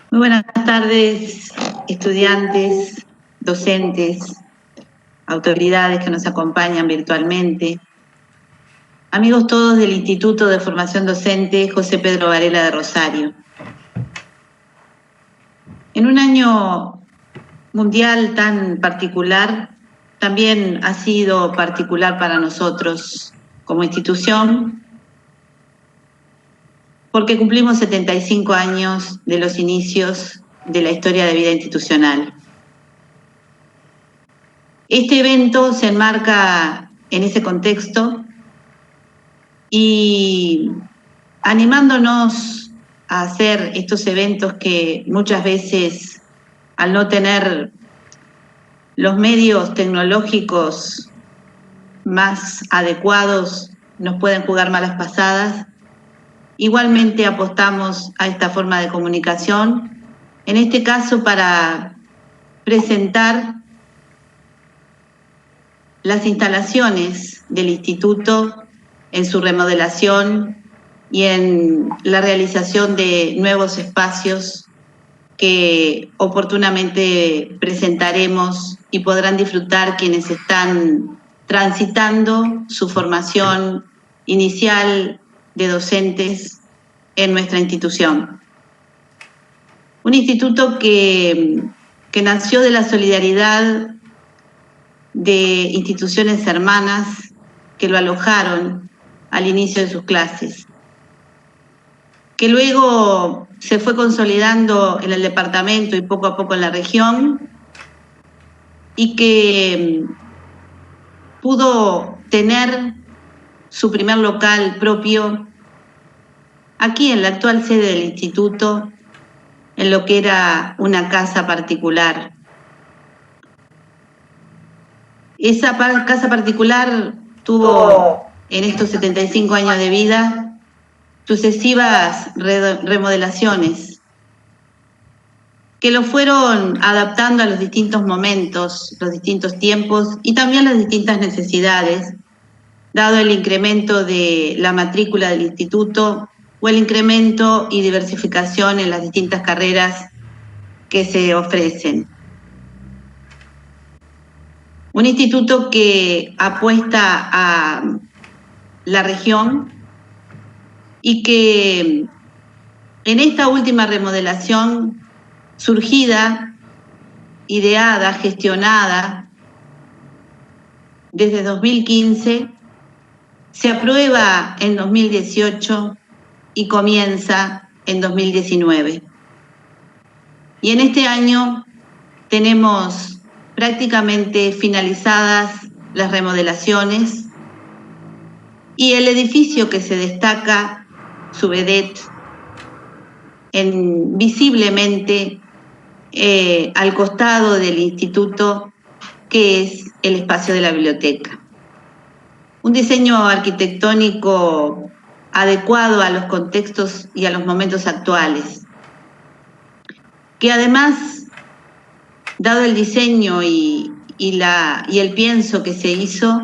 Muy buenas tardes, estudiantes, docentes, autoridades que nos acompañan virtualmente, amigos todos del Instituto de Formación Docente José Pedro Varela de Rosario. En un año mundial tan particular, también ha sido particular para nosotros como institución, porque cumplimos 75 años de los inicios de la historia de vida institucional. Este evento se enmarca en ese contexto y animándonos a hacer estos eventos que muchas veces, al no tener los medios tecnológicos más adecuados, nos pueden jugar malas pasadas. Igualmente apostamos a esta forma de comunicación, en este caso para presentar las instalaciones del instituto en su remodelación y en la realización de nuevos espacios que oportunamente presentaremos y podrán disfrutar quienes están transitando su formación inicial de docentes en nuestra institución. Un instituto que nació de la solidaridad de instituciones hermanas que lo alojaron al inicio de sus clases, que luego se fue consolidando en el departamento y poco a poco en la región, y que pudo tener su primer local propio aquí en la actual sede del instituto, en lo que era una casa particular. Esa casa particular tuvo en estos 75 años de vida sucesivas remodelaciones que lo fueron adaptando a los distintos momentos, los distintos tiempos y también las distintas necesidades, dado el incremento de la matrícula del instituto o el incremento y diversificación en las distintas carreras que se ofrecen. Un instituto que apuesta a la región y que en esta última remodelación surgida, ideada, gestionada desde 2015, se aprueba en 2018 y comienza en 2019. Y en este año tenemos prácticamente finalizadas las remodelaciones y el edificio que se destaca, su vedette, visiblemente al costado del instituto, que es el espacio de la biblioteca. Un diseño arquitectónico adecuado a los contextos y a los momentos actuales, que además, dado el diseño y el pienso que se hizo,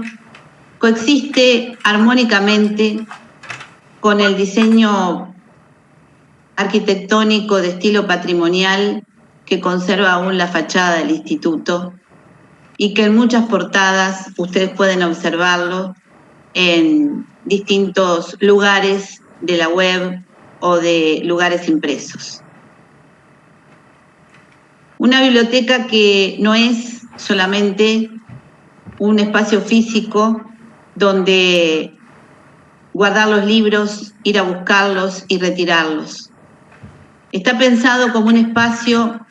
coexiste armónicamente con el diseño arquitectónico de estilo patrimonial que conserva aún la fachada del instituto y que en muchas portadas ustedes pueden observarlo en distintos lugares de la web o de lugares impresos. Una biblioteca que no es solamente un espacio físico donde guardar los libros, ir a buscarlos y retirarlos. Está pensado como un espacio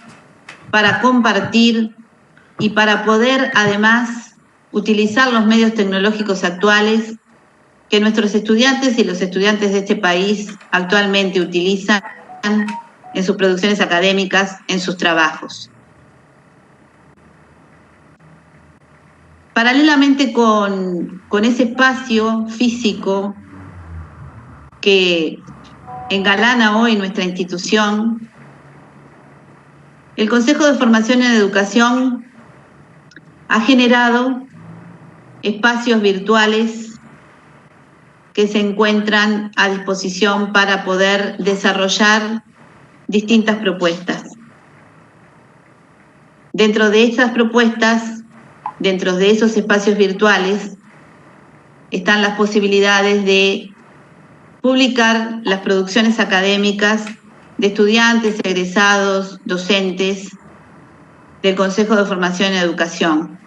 para compartir y para poder además utilizar los medios tecnológicos actuales que nuestros estudiantes y los estudiantes de este país actualmente utilizan en sus producciones académicas, en sus trabajos. Paralelamente con ese espacio físico que engalana hoy nuestra institución, El Consejo de Formación en Educación ha generado espacios virtuales que se encuentran a disposición para poder desarrollar distintas propuestas. Dentro de esas propuestas, dentro de esos espacios virtuales, están las posibilidades de publicar las producciones académicas de estudiantes, egresados, docentes del Consejo de Formación en Educación.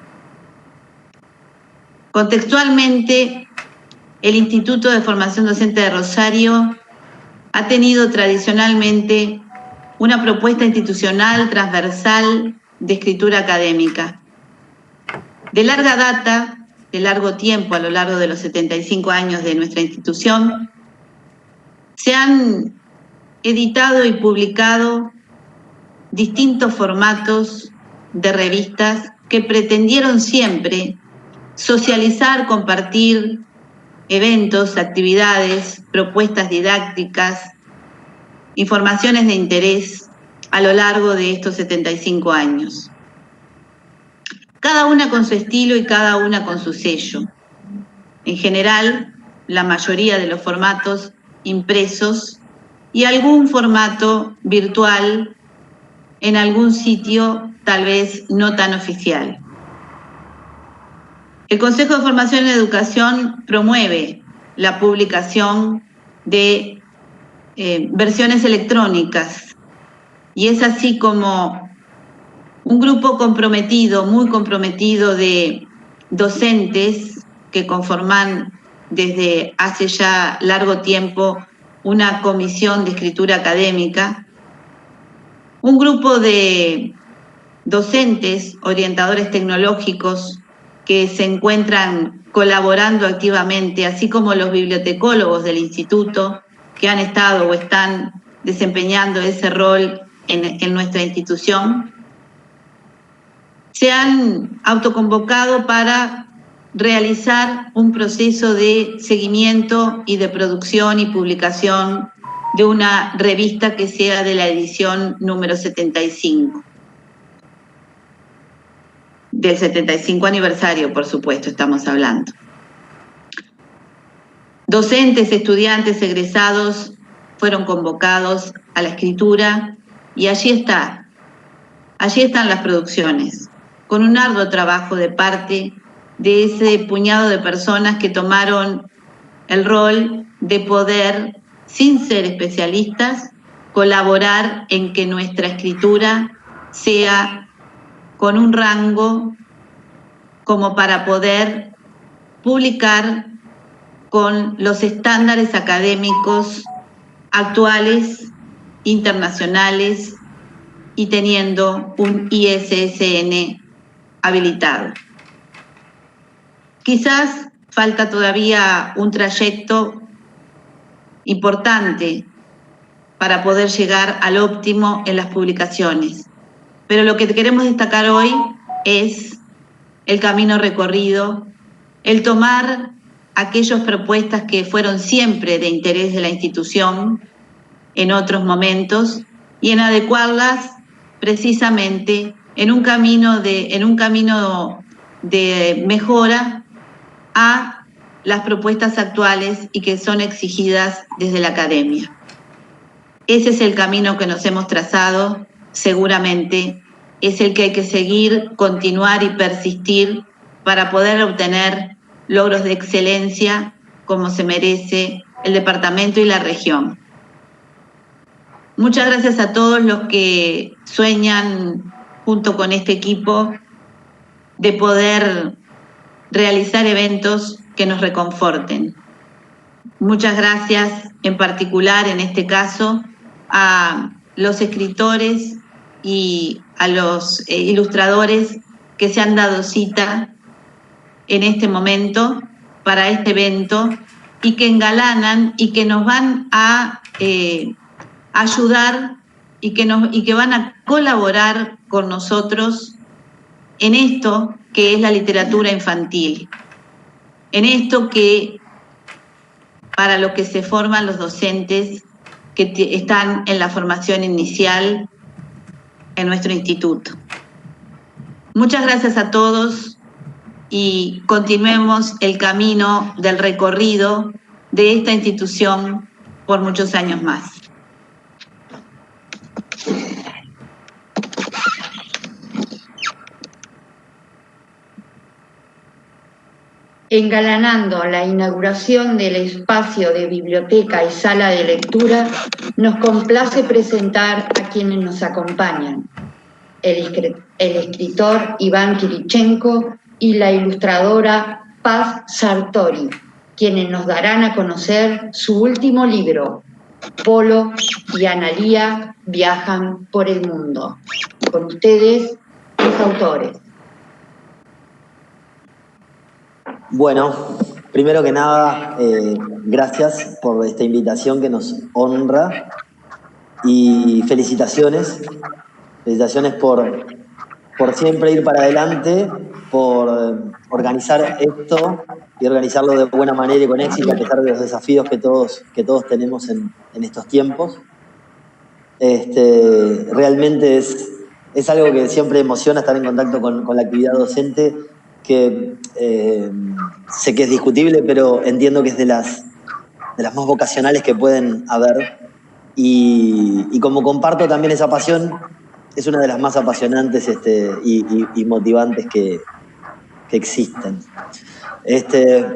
Contextualmente, el Instituto de Formación Docente de Rosario ha tenido tradicionalmente una propuesta institucional transversal de escritura académica. De larga data, de largo tiempo, a lo largo de los 75 años de nuestra institución, se han editado y publicado distintos formatos de revistas que pretendieron siempre socializar, compartir eventos, actividades, propuestas didácticas, informaciones de interés a lo largo de estos 75 años. Cada una con su estilo y cada una con su sello. En general, la mayoría de los formatos impresos y algún formato virtual en algún sitio tal vez no tan oficial. El Consejo de Formación en Educación promueve la publicación de versiones electrónicas y es así como un grupo comprometido, muy comprometido de docentes que conforman desde hace ya largo tiempo una comisión de escritura académica, un grupo de docentes, orientadores tecnológicos que se encuentran colaborando activamente, así como los bibliotecólogos del instituto que han estado o están desempeñando ese rol en nuestra institución, se han autoconvocado para realizar un proceso de seguimiento y de producción y publicación de una revista que sea de la edición número 75. Del 75 aniversario, por supuesto, estamos hablando. Docentes, estudiantes, egresados fueron convocados a la escritura y allí están las producciones, con un arduo trabajo de parte de ese puñado de personas que tomaron el rol de poder, sin ser especialistas, colaborar en que nuestra escritura sea con un rango como para poder publicar con los estándares académicos actuales, internacionales y teniendo un ISSN habilitado. Quizás falta todavía un trayecto importante para poder llegar al óptimo en las publicaciones. Pero lo que queremos destacar hoy es el camino recorrido, el tomar aquellas propuestas que fueron siempre de interés de la institución en otros momentos y en adecuarlas precisamente en un camino de mejora a las propuestas actuales y que son exigidas desde la academia. Ese es el camino que nos hemos trazado, seguramente es el que hay que seguir, continuar y persistir para poder obtener logros de excelencia como se merece el departamento y la región. Muchas gracias a todos los que sueñan junto con este equipo de poder realizar eventos que nos reconforten. Muchas gracias en particular en este caso a los escritores y a los ilustradores que se han dado cita en este momento para este evento y que engalanan y que nos van a ayudar y que van a colaborar con nosotros en esto que es la literatura infantil, en esto que para lo que se forman los docentes que están en la formación inicial en nuestro instituto. Muchas gracias a todos y continuemos el camino del recorrido de esta institución por muchos años más. Engalanando la inauguración del espacio de biblioteca y sala de lectura, nos complace presentar a quienes nos acompañan: el escritor Iván Kirichenko y la ilustradora Paz Sartori, quienes nos darán a conocer su último libro, Polo y Analía viajan por el mundo. Con ustedes, los autores. Bueno, primero que nada, gracias por esta invitación que nos honra y felicitaciones por siempre ir para adelante, por organizar esto y organizarlo de buena manera y con éxito a pesar de los desafíos que todos tenemos en estos tiempos. Realmente es algo que siempre emociona estar en contacto con la actividad docente, que sé que es discutible, pero entiendo que es de las más vocacionales que pueden haber. Y como comparto también esa pasión, es una de las más apasionantes y motivantes que existen.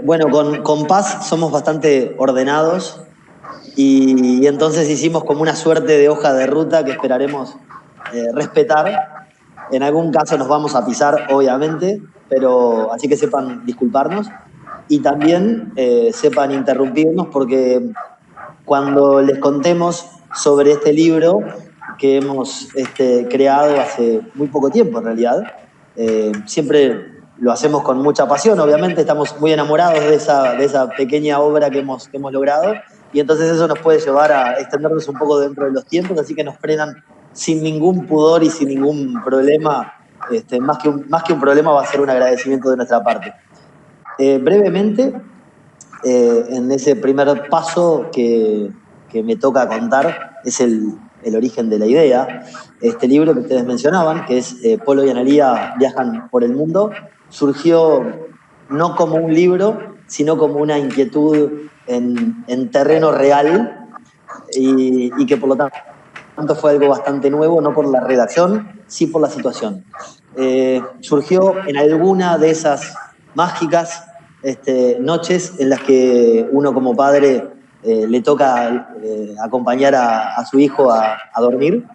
Bueno, con Paz somos bastante ordenados y entonces hicimos como una suerte de hoja de ruta que esperaremos respetar. En algún caso nos vamos a pisar, obviamente, pero así que sepan disculparnos y también sepan interrumpirnos, porque cuando les contemos sobre este libro que hemos creado hace muy poco tiempo en realidad, siempre lo hacemos con mucha pasión, obviamente estamos muy enamorados de esa pequeña obra que hemos logrado, y entonces eso nos puede llevar a extendernos un poco dentro de los tiempos, así que nos frenan sin ningún pudor y sin ningún problema. Más que un problema, va a ser un agradecimiento de nuestra parte. Brevemente, en ese primer paso que me toca contar, es el origen de la idea. Este libro que ustedes mencionaban, que es Polo y Analía viajan por el mundo, surgió no como un libro, sino como una inquietud en terreno real y que por lo tanto fue algo bastante nuevo, no por la redacción, sí por la situación. Surgió en alguna de esas mágicas noches en las que uno como padre le toca acompañar a su hijo a dormir,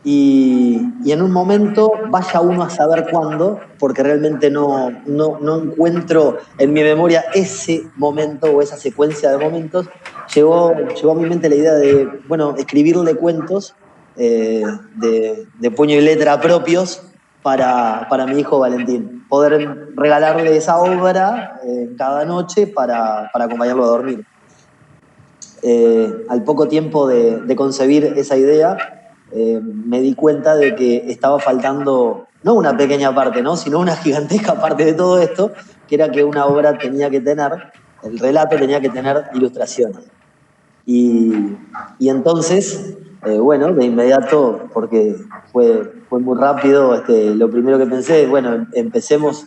y en un momento, vaya uno a saber cuándo, porque realmente no encuentro en mi memoria ese momento o esa secuencia de momentos, llegó a mi mente la idea de, bueno, escribirle cuentos de puño y letra propios para mi hijo Valentín, poder regalarle esa obra cada noche para acompañarlo a dormir. Al poco tiempo de concebir esa idea, me di cuenta de que estaba faltando no una pequeña parte, ¿no?, sino una gigantesca parte de todo esto, que era que una obra tenía que tener, el relato tenía que tener ilustraciones. Y entonces, bueno, de inmediato, porque fue muy rápido, lo primero que pensé, bueno, empecemos,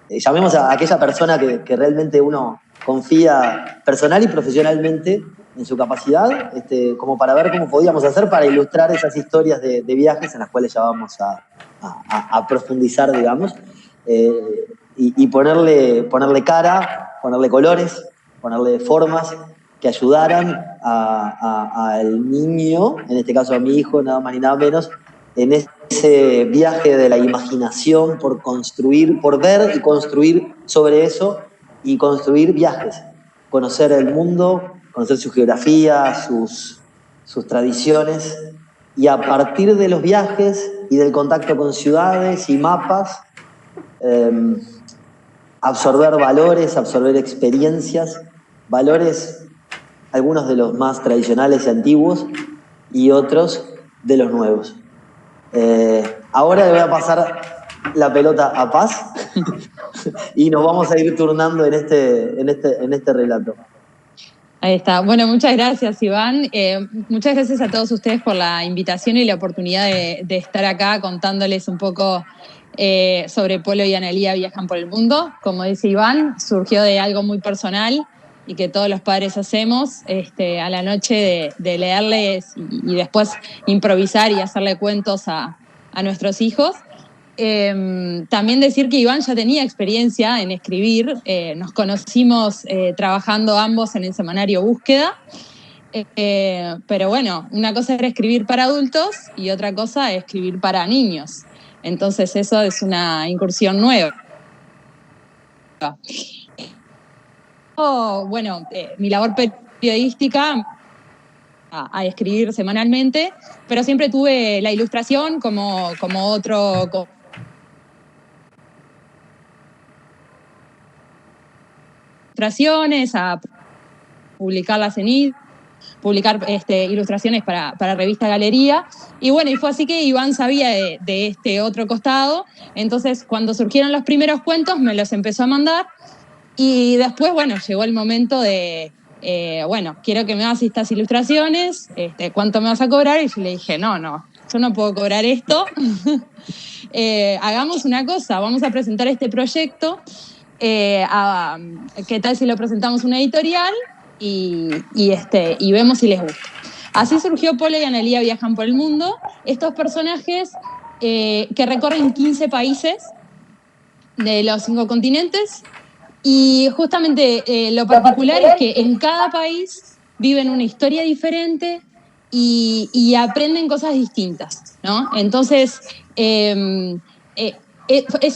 llamemos a aquella persona que realmente uno confía personal y profesionalmente en su capacidad, como para ver cómo podíamos hacer para ilustrar esas historias de viajes en las cuales ya vamos a profundizar, digamos, y ponerle cara, ponerle colores, ponerle formas que ayudaran al niño, en este caso a mi hijo, nada más ni nada menos, en ese viaje de la imaginación por construir, por ver y construir sobre eso y construir viajes, conocer el mundo, conocer su geografía, sus tradiciones, y a partir de los viajes y del contacto con ciudades y mapas, absorber valores, absorber experiencias, valores, algunos de los más tradicionales y antiguos y otros de los nuevos. Ahora le voy a pasar la pelota a Paz y nos vamos a ir turnando en este relato. Ahí está. Bueno, muchas gracias, Iván. Muchas gracias a todos ustedes por la invitación y la oportunidad de estar acá contándoles un poco sobre Polo y Analía viajan por el mundo. Como dice Iván, surgió de algo muy personal y que todos los padres hacemos a la noche de leerles y después improvisar y hacerle cuentos a nuestros hijos. También decir que Iván ya tenía experiencia en escribir, nos conocimos trabajando ambos en el semanario Búsqueda, pero bueno, una cosa era escribir para adultos y otra cosa es escribir para niños, entonces eso es una incursión nueva. Bueno, mi labor periodística a escribir semanalmente, pero siempre tuve la ilustración como otro ilustraciones, a publicarlas publicar ilustraciones para revista Galería. Y bueno, y fue así que Iván sabía de este otro costado. Entonces, cuando surgieron los primeros cuentos, me los empezó a mandar. Y después, bueno, llegó el momento de, quiero que me hagas estas ilustraciones, ¿cuánto me vas a cobrar? Y yo le dije, no, yo no puedo cobrar esto. Hagamos una cosa, vamos a presentar este proyecto. ¿Qué tal si lo presentamos a una editorial y vemos si les gusta? Así surgió Polo y Analía viajan por el mundo, estos personajes que recorren 15 países de los 5 continentes, y justamente lo particular es que en cada país viven una historia diferente y aprenden cosas distintas, ¿no? Entonces es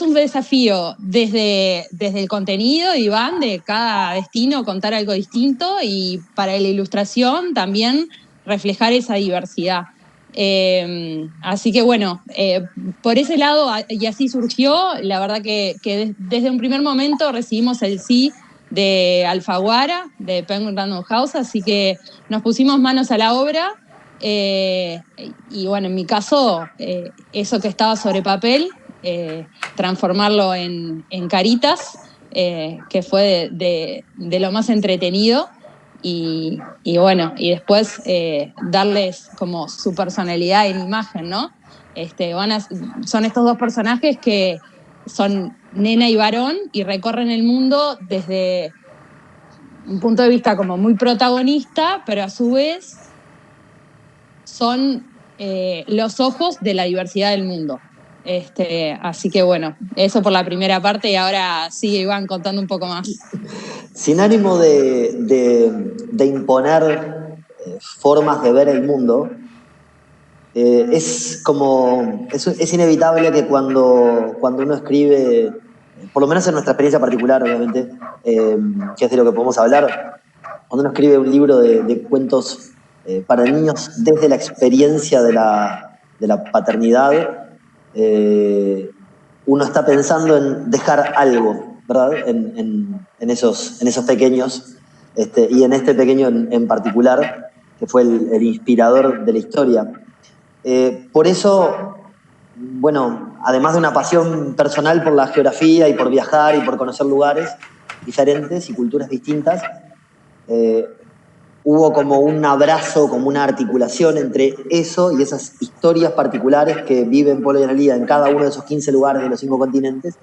un desafío desde el contenido, Iván, de cada destino contar algo distinto, y para la ilustración también reflejar esa diversidad. Así que bueno, por ese lado, y así surgió. La verdad que desde un primer momento recibimos el sí de Alfaguara, de Penguin Random House, así que nos pusimos manos a la obra. Y bueno, en mi caso, eso que estaba sobre papel, transformarlo en caritas, que fue de lo más entretenido, y bueno, y después darles como su personalidad en imagen, ¿no? Son estos dos personajes que son nena y varón y recorren el mundo desde un punto de vista como muy protagonista, pero a su vez son los ojos de la diversidad del mundo. Así que bueno, eso por la primera parte, y ahora sigue Iván contando un poco más. Sin ánimo de imponer formas de ver el mundo, es inevitable que cuando uno escribe, por lo menos en nuestra experiencia particular, obviamente, que es de lo que podemos hablar, cuando uno escribe un libro de cuentos para niños desde la experiencia de la paternidad, uno está pensando en dejar algo, ¿verdad? En esos pequeños, y en este pequeño en particular, que fue el inspirador de la historia. Por eso, bueno, además de una pasión personal por la geografía y por viajar y por conocer lugares diferentes y culturas distintas, hubo como un abrazo, como una articulación entre eso y esas historias particulares que viven Polo y Analía en cada uno de esos 15 lugares de los 5 continentes,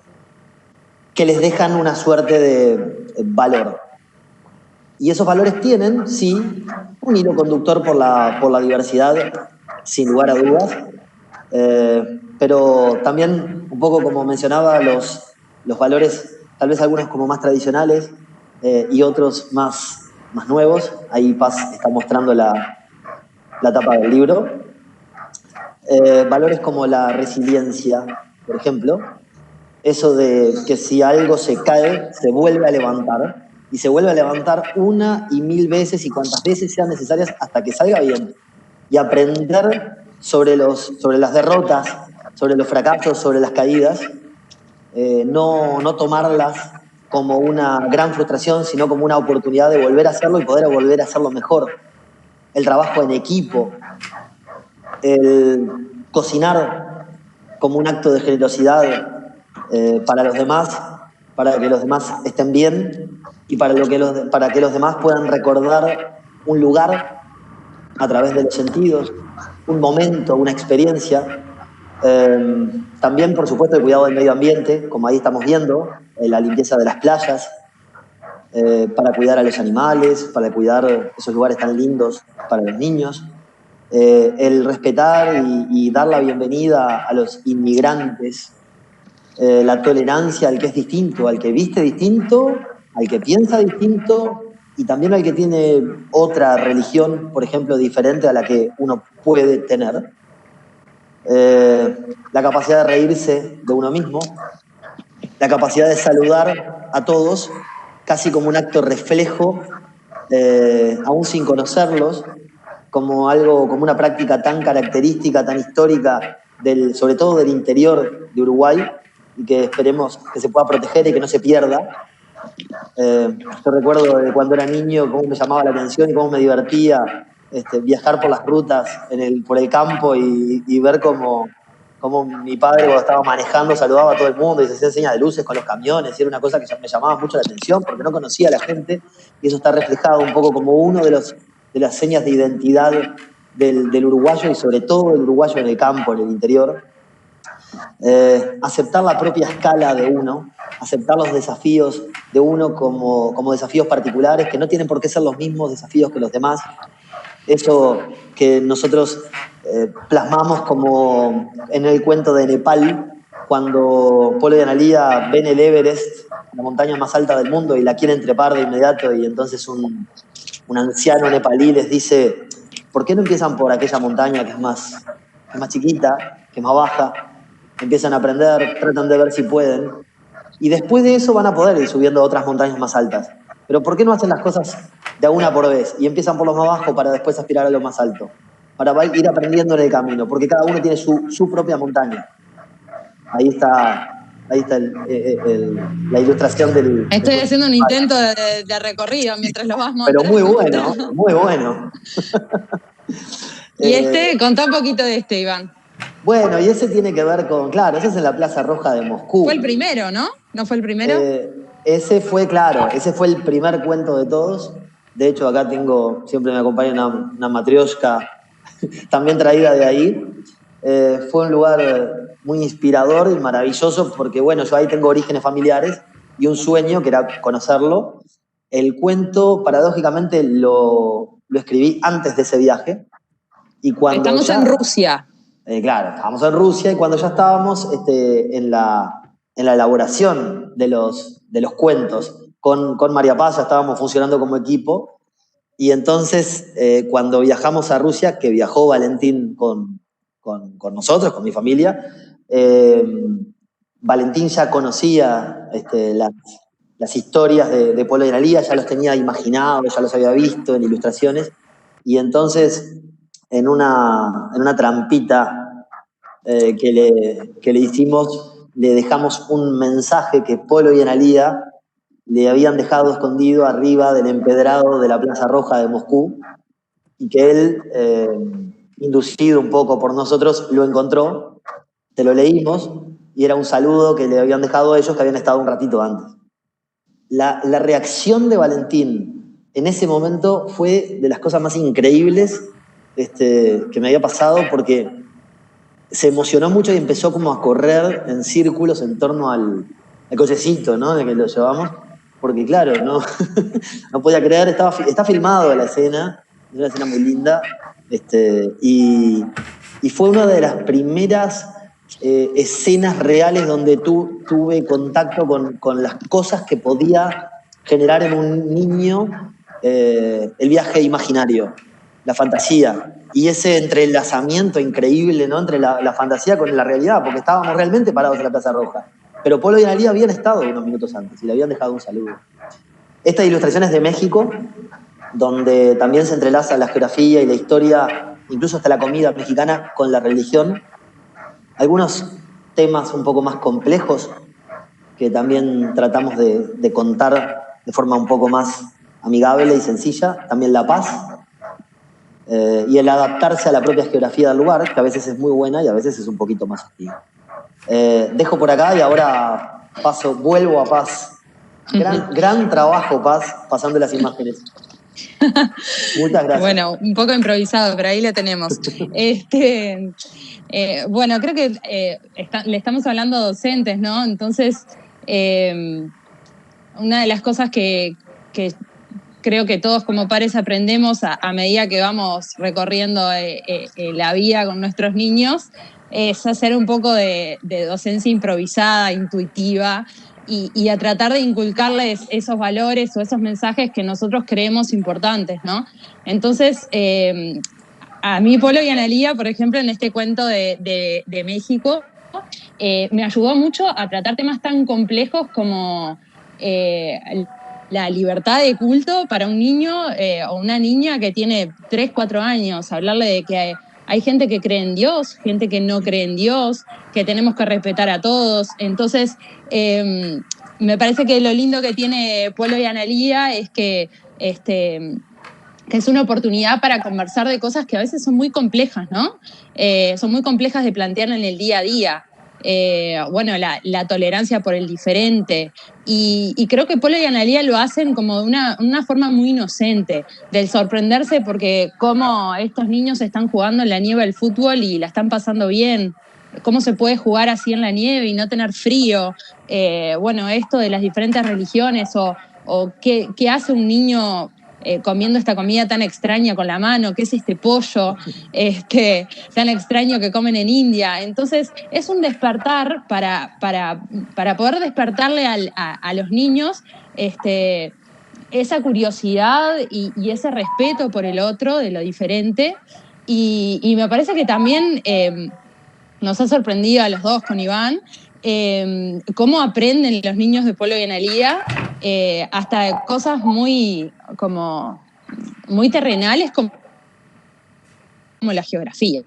que les dejan una suerte de valor. Y esos valores tienen, sí, un hilo conductor por la diversidad, sin lugar a dudas, pero también, un poco como mencionaba, los valores, tal vez algunos como más tradicionales y otros más nuevos. Ahí Paz está mostrando la tapa del libro. Valores como la resiliencia, por ejemplo, eso de que si algo se cae, se vuelve a levantar, y se vuelve a levantar una y mil veces y cuantas veces sean necesarias hasta que salga bien, y aprender sobre las derrotas, sobre los fracasos, sobre las caídas, no tomarlas como una gran frustración, sino como una oportunidad de volver a hacerlo y poder volver a hacerlo mejor. El trabajo en equipo, el cocinar como un acto de generosidad para los demás, para que los demás estén bien y para que los demás puedan recordar un lugar a través de los sentidos, un momento, una experiencia. También, por supuesto, el cuidado del medio ambiente, como ahí estamos viendo, la limpieza de las playas, para cuidar a los animales, para cuidar esos lugares tan lindos para los niños, el respetar y dar la bienvenida a los inmigrantes, la tolerancia al que es distinto, al que viste distinto, al que piensa distinto y también al que tiene otra religión, por ejemplo, diferente a la que uno puede tener. La capacidad de reírse de uno mismo, la capacidad de saludar a todos, casi como un acto reflejo, aún sin conocerlos, como una práctica tan característica, tan histórica, sobre todo del interior de Uruguay, y que esperemos que se pueda proteger y que no se pierda. Yo recuerdo de cuando era niño cómo me llamaba la atención y cómo me divertía viajar por las rutas por el campo y ver cómo mi padre cuando estaba manejando saludaba a todo el mundo y se hacía señas de luces con los camiones, y era una cosa que me llamaba mucho la atención porque no conocía a la gente, y eso está reflejado un poco como uno de las señas de identidad del uruguayo, y sobre todo del uruguayo en el campo, en el interior. Aceptar la propia escala de uno, aceptar los desafíos de uno como desafíos particulares, que no tienen por qué ser los mismos desafíos que los demás. Eso que nosotros plasmamos como en el cuento de Nepal, cuando Polo y Analía ven el Everest, la montaña más alta del mundo, y la quieren trepar de inmediato, y entonces un anciano nepalí les dice: ¿por qué no empiezan por aquella montaña que es más chiquita, que es más baja? Empiezan a aprender, tratan de ver si pueden, y después de eso van a poder ir subiendo a otras montañas más altas. Pero ¿por qué no hacen las cosas de a una por vez y empiezan por lo más bajo para después aspirar a lo más alto? Para ir aprendiendo en el camino, porque cada uno tiene su propia montaña. Ahí está la ilustración del... Estoy haciendo un intento de recorrido mientras lo vas mostrando. Pero muy bueno, muy bueno. Y contá un poquito de Iván. Bueno, y ese tiene que ver con, claro, ese es en la Plaza Roja de Moscú. Fue el primero, ¿no? ¿No fue el primero? Ese fue el primer cuento de todos. De hecho, acá siempre me acompaña una matrioshka, también traída de ahí. Fue un lugar muy inspirador y maravilloso porque, bueno, yo ahí tengo orígenes familiares y un sueño que era conocerlo. El cuento, paradójicamente, lo escribí antes de ese viaje. Y cuando Estamos en Rusia. Claro, estábamos en Rusia, y cuando ya estábamos en la elaboración de los cuentos con María Paz, ya estábamos funcionando como equipo, y entonces cuando viajamos a Rusia, que viajó Valentín con nosotros, con mi familia, Valentín ya conocía las historias de Polo y Analía, ya los tenía imaginados, ya los había visto en ilustraciones, y entonces en una trampita que le hicimos, le dejamos un mensaje que Polo y Analía le habían dejado escondido arriba del empedrado de la Plaza Roja de Moscú, y que él, inducido un poco por nosotros, lo encontró. Te lo leímos y era un saludo que le habían dejado ellos, que habían estado un ratito antes. La reacción de Valentín en ese momento fue de las cosas más increíbles que me había pasado, porque se emocionó mucho y empezó como a correr en círculos en torno al cochecito, ¿no?, de que lo llevamos, porque claro, no podía creer, está filmado la escena, es una escena muy linda, y fue una de las primeras escenas reales donde tuve contacto con las cosas que podía generar en un niño el viaje imaginario, la fantasía, y ese entrelazamiento increíble, ¿no?, entre la fantasía con la realidad, porque estábamos realmente parados en la Plaza Roja. Pero Polo y Analía habían estado unos minutos antes y le habían dejado un saludo. Esta ilustración es de México, donde también se entrelaza la geografía y la historia, incluso hasta la comida mexicana, con la religión. Algunos temas un poco más complejos que también tratamos de contar de forma un poco más amigable y sencilla. También la paz y el adaptarse a la propia geografía del lugar, que a veces es muy buena y a veces es un poquito más hostil. Dejo por acá y ahora vuelvo a Paz. Gran trabajo, Paz, pasando las imágenes. Muchas gracias. Bueno, un poco improvisado, pero ahí lo tenemos. Bueno, creo que le estamos hablando a docentes, ¿no? Entonces, una de las cosas que creo que todos como padres aprendemos a medida que vamos recorriendo la vida con nuestros niños es hacer un poco de docencia improvisada, intuitiva, y a tratar de inculcarles esos valores o esos mensajes que nosotros creemos importantes, ¿no? Entonces, a mí, Polo y Analía, por ejemplo, en este cuento de México, me ayudó mucho a tratar temas tan complejos como la libertad de culto para un niño o una niña que tiene 3, 4 años, hablarle de que hay gente que cree en Dios, gente que no cree en Dios, que tenemos que respetar a todos. Entonces, me parece que lo lindo que tiene Polo y Analía es que es una oportunidad para conversar de cosas que a veces son muy complejas, ¿no? Son muy complejas de plantear en el día a día. Bueno, la tolerancia por el diferente. Y creo que Polo y Analía lo hacen como de una forma muy inocente, del sorprenderse porque cómo estos niños están jugando en la nieve al fútbol y la están pasando bien. Cómo se puede jugar así en la nieve y no tener frío. Bueno, esto de las diferentes religiones o qué hace un niño comiendo esta comida tan extraña con la mano, qué es este pollo tan extraño que comen en India. Entonces es un despertar para poder despertarle a los niños esa curiosidad y ese respeto por el otro, de lo diferente, y me parece que también nos ha sorprendido a los dos con Iván cómo aprenden los niños de Polo y Analía hasta cosas muy terrenales como la geografía.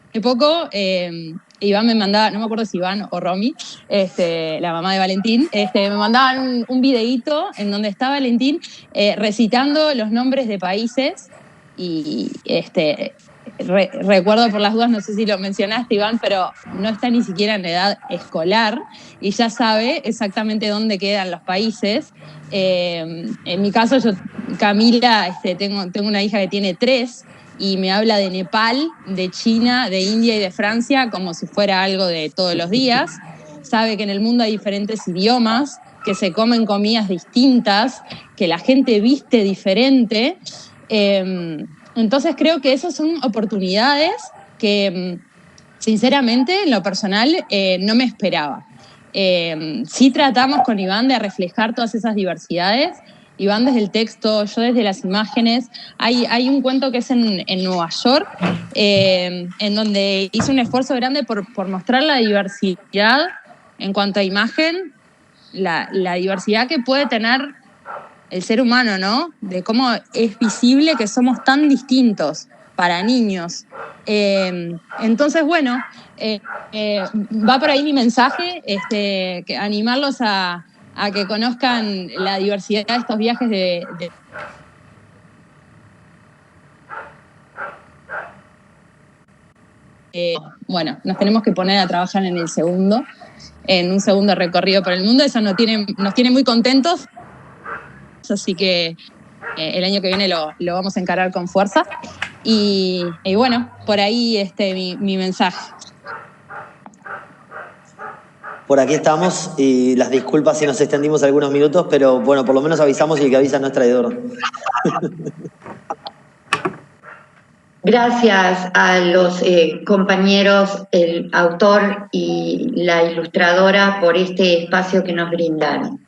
Hace poco Iván me mandaba, no me acuerdo si Iván o Romy, la mamá de Valentín, me mandaban un videíto en donde está Valentín recitando los nombres de países y recuerdo por las dudas, no sé si lo mencionaste, Iván, pero no está ni siquiera en edad escolar y ya sabe exactamente dónde quedan los países. En mi caso, yo, Camila, tengo una hija que tiene 3 y me habla de Nepal, de China, de India y de Francia como si fuera algo de todos los días. Sabe que en el mundo hay diferentes idiomas, que se comen comidas distintas, que la gente viste diferente. Entonces creo que esas son oportunidades que, sinceramente, en lo personal, no me esperaba. Sí tratamos con Iván de reflejar todas esas diversidades. Iván desde el texto, yo desde las imágenes. Hay un cuento que es en Nueva York, en donde hice un esfuerzo grande por mostrar la diversidad en cuanto a imagen, la diversidad que puede tener el ser humano, ¿no? De cómo es visible que somos tan distintos para niños. Entonces, bueno, va por ahí mi mensaje, que animarlos a que conozcan la diversidad de estos viajes bueno, nos tenemos que poner a trabajar en un segundo recorrido por el mundo. Eso nos tiene muy contentos. Así que el año que viene lo vamos a encarar con fuerza. Y bueno, por ahí mi mensaje. Por aquí estamos y las disculpas si nos extendimos algunos minutos, pero bueno, por lo menos avisamos y el que avisa no es traidor. Gracias a los compañeros, el autor y la ilustradora por este espacio que nos brindaron.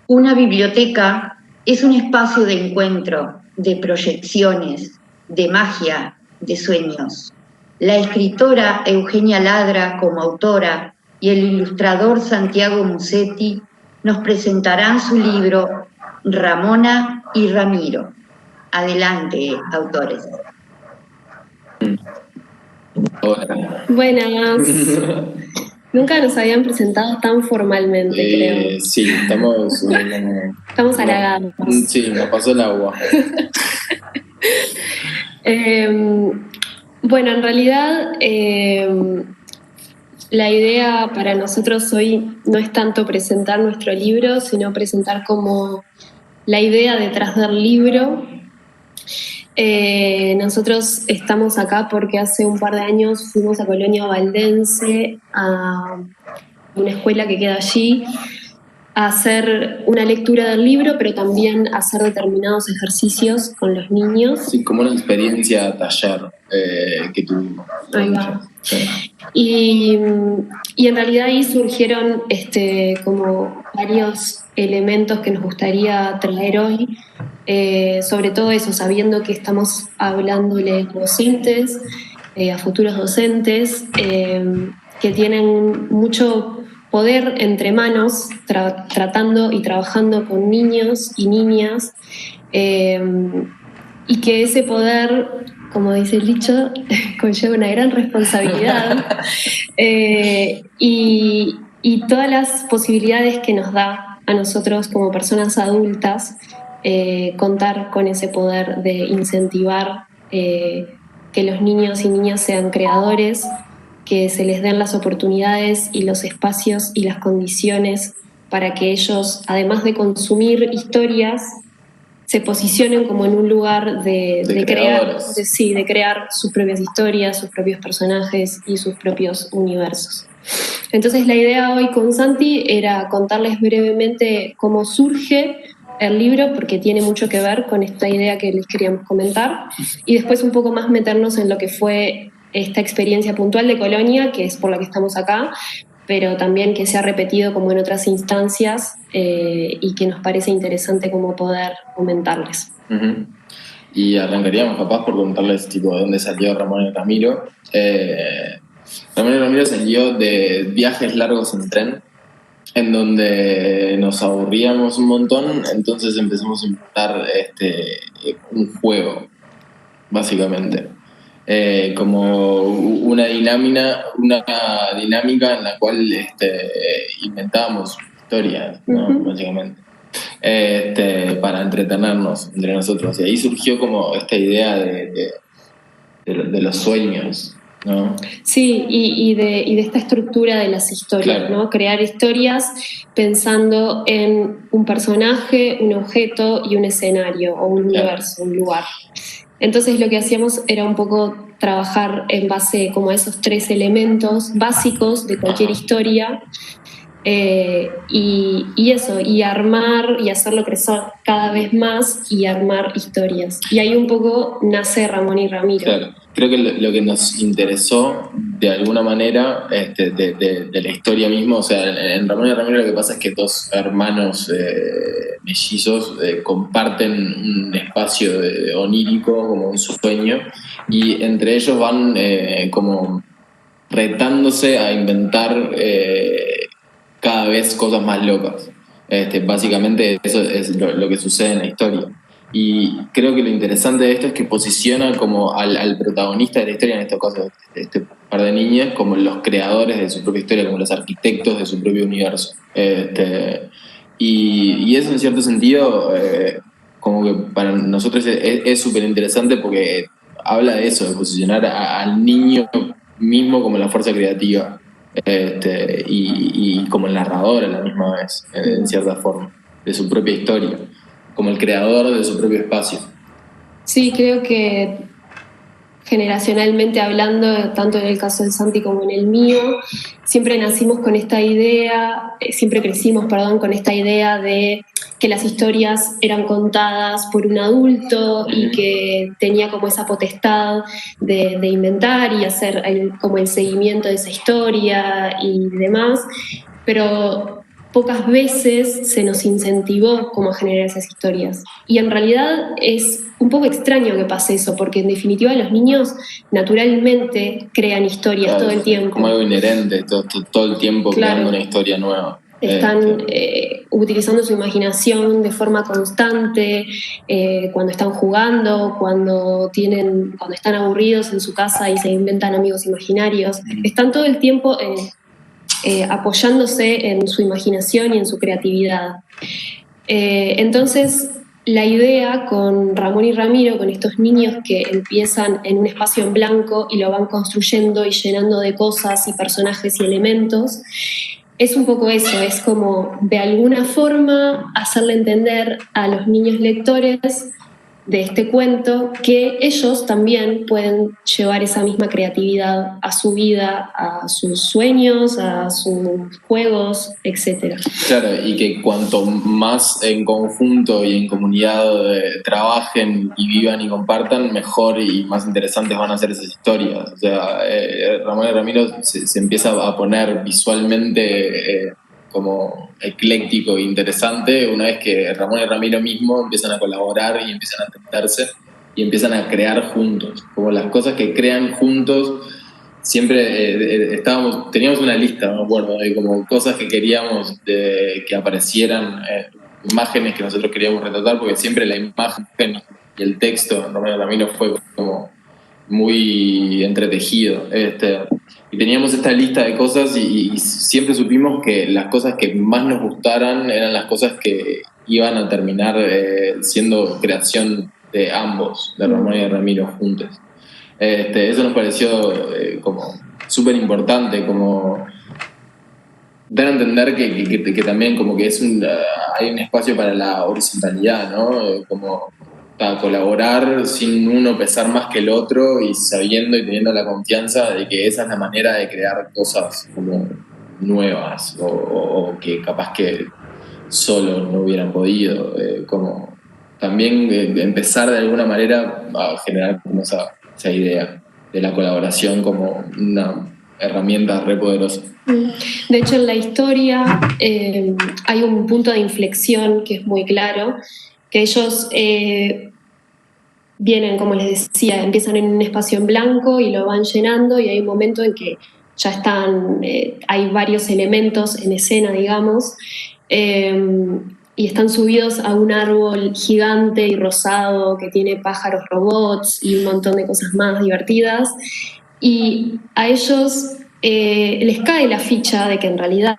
Una biblioteca es un espacio de encuentro, de proyecciones, de magia, de sueños. La escritora Eugenia Ladra como autora y el ilustrador Santiago Musetti nos presentarán su libro Ramona y Ramiro. Adelante, autores. Hola. Buenas. Nunca nos habían presentado tan formalmente, creo. Sí, Estamos halagados. Sí, nos pasó el agua. Bueno, en realidad La idea para nosotros hoy no es tanto presentar nuestro libro, sino presentar como la idea detrás del libro. Nosotros estamos acá porque hace un par de años fuimos a Colonia Valdense, a una escuela que queda allí, a hacer una lectura del libro, pero también a hacer determinados ejercicios con los niños. Sí, como una experiencia taller que tuvimos. Ahí va. Sí. Y en realidad ahí surgieron como varios elementos que nos gustaría traer hoy, sobre todo eso, sabiendo que estamos hablándole a docentes, a futuros docentes, que tienen mucho poder entre manos, tratando y trabajando con niños y niñas, y que ese poder, como dice el dicho, conlleva una gran responsabilidad, y todas las posibilidades que nos da a nosotros como personas adultas contar con ese poder de incentivar que los niños y niñas sean creadores, que se les den las oportunidades y los espacios y las condiciones para que ellos, además de consumir historias, se posicionen como en un lugar de crear, de crear sus propias historias, sus propios personajes y sus propios universos. Entonces la idea hoy con Santi era contarles brevemente cómo surge el libro, porque tiene mucho que ver con esta idea que les queríamos comentar, y después un poco más meternos en lo que fue esta experiencia puntual de Colonia, que es por la que estamos acá, pero también que se ha repetido como en otras instancias, y que nos parece interesante como poder comentarles. Uh-huh. Y arrancaríamos capaz por contarles tipo de dónde salió Ramón y Ramiro. Ramón y Ramiro salió de viajes largos en tren, en donde nos aburríamos un montón, entonces empezamos a inventar un juego, básicamente. Como una dinámica en la cual inventábamos historias, ¿no? Uh-huh. Básicamente, para entretenernos entre nosotros. Y ahí surgió como esta idea de los sueños, ¿no? Sí, y de esta estructura de las historias, claro, ¿no? Crear historias pensando en un personaje, un objeto y un escenario, o un universo, un lugar. Entonces lo que hacíamos era un poco trabajar en base como a esos tres elementos básicos de cualquier historia, y eso, y armar y hacerlo crecer cada vez más y armar historias. Y ahí un poco nace Ramón y Ramiro. Claro. Creo que lo que nos interesó de alguna manera de la historia misma, o sea, en Ramón y Ramiro lo que pasa es que dos hermanos mellizos comparten un espacio onírico, como un sueño, y entre ellos van como retándose a inventar cada vez cosas más locas. Básicamente eso es lo que sucede en la historia. Y creo que lo interesante de esto es que posiciona como al protagonista de la historia, en este caso este par de niñas, como los creadores de su propia historia, como los arquitectos de su propio universo. Y eso en cierto sentido, como que para nosotros es súper interesante porque habla de eso, de posicionar al niño mismo como la fuerza creativa, y como el narrador a la misma vez, en cierta forma, de su propia historia, como el creador de su propio espacio. Sí, creo que generacionalmente hablando, tanto en el caso de Santi como en el mío, siempre nacimos con esta idea, siempre crecimos, con esta idea de que las historias eran contadas por un adulto y que tenía como esa potestad de inventar y hacer como el seguimiento de esa historia y demás, pero pocas veces se nos incentivó como a generar esas historias. Y en realidad es un poco extraño que pase eso, porque en definitiva los niños naturalmente crean historias, claro, todo el tiempo. Como algo inherente, todo el tiempo, claro, creando una historia nueva. Están utilizando su imaginación de forma constante, cuando están jugando, cuando están aburridos en su casa y se inventan amigos imaginarios. Están todo el tiempo apoyándose en su imaginación y en su creatividad. Entonces, la idea con Ramón y Ramiro, con estos niños que empiezan en un espacio en blanco y lo van construyendo y llenando de cosas y personajes y elementos, es un poco eso, es como de alguna forma hacerle entender a los niños lectores de este cuento que ellos también pueden llevar esa misma creatividad a su vida, a sus sueños, a sus juegos, etc. Claro, y que cuanto más en conjunto y en comunidad trabajen y vivan y compartan, mejor y más interesantes van a ser esas historias. O sea, Ramón y Ramiro se empieza a poner visualmente como ecléctico e interesante una vez que Ramón y Ramiro mismo empiezan a colaborar y empiezan a entenderse y empiezan a crear juntos. Como las cosas que crean juntos, siempre teníamos una lista, me acuerdo, de como cosas que queríamos que aparecieran, imágenes que nosotros queríamos retratar, porque siempre la imagen y el texto en Ramón y Ramiro fue como muy entretejido. Y teníamos esta lista de cosas y siempre supimos que las cosas que más nos gustaran eran las cosas que iban a terminar siendo creación de ambos, de Ramón y de Ramiro juntos. Eso nos pareció como súper importante, como dar a entender que también como que hay un espacio para la horizontalidad, ¿no? Como a colaborar sin uno pesar más que el otro y sabiendo y teniendo la confianza de que esa es la manera de crear cosas como nuevas o que capaz que solo no hubieran podido. Como también empezar de alguna manera a generar como esa idea de la colaboración como una herramienta re poderosa. De hecho, en la historia hay un punto de inflexión que es muy claro, que ellos vienen, como les decía, empiezan en un espacio en blanco y lo van llenando y hay un momento en que ya están, hay varios elementos en escena, digamos, y están subidos a un árbol gigante y rosado que tiene pájaros robots y un montón de cosas más divertidas, y a ellos les cae la ficha de que en realidad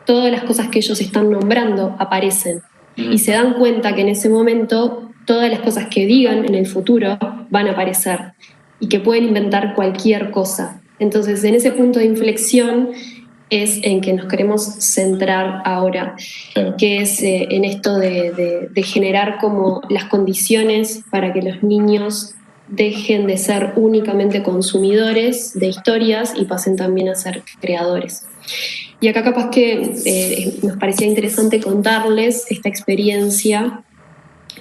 todas las cosas que ellos están nombrando aparecen y se dan cuenta que en ese momento todas las cosas que digan en el futuro van a aparecer y que pueden inventar cualquier cosa. Entonces, en ese punto de inflexión es en que nos queremos centrar ahora, que es en esto de generar como las condiciones para que los niños dejen de ser únicamente consumidores de historias y pasen también a ser creadores. Y acá capaz que nos parecía interesante contarles esta experiencia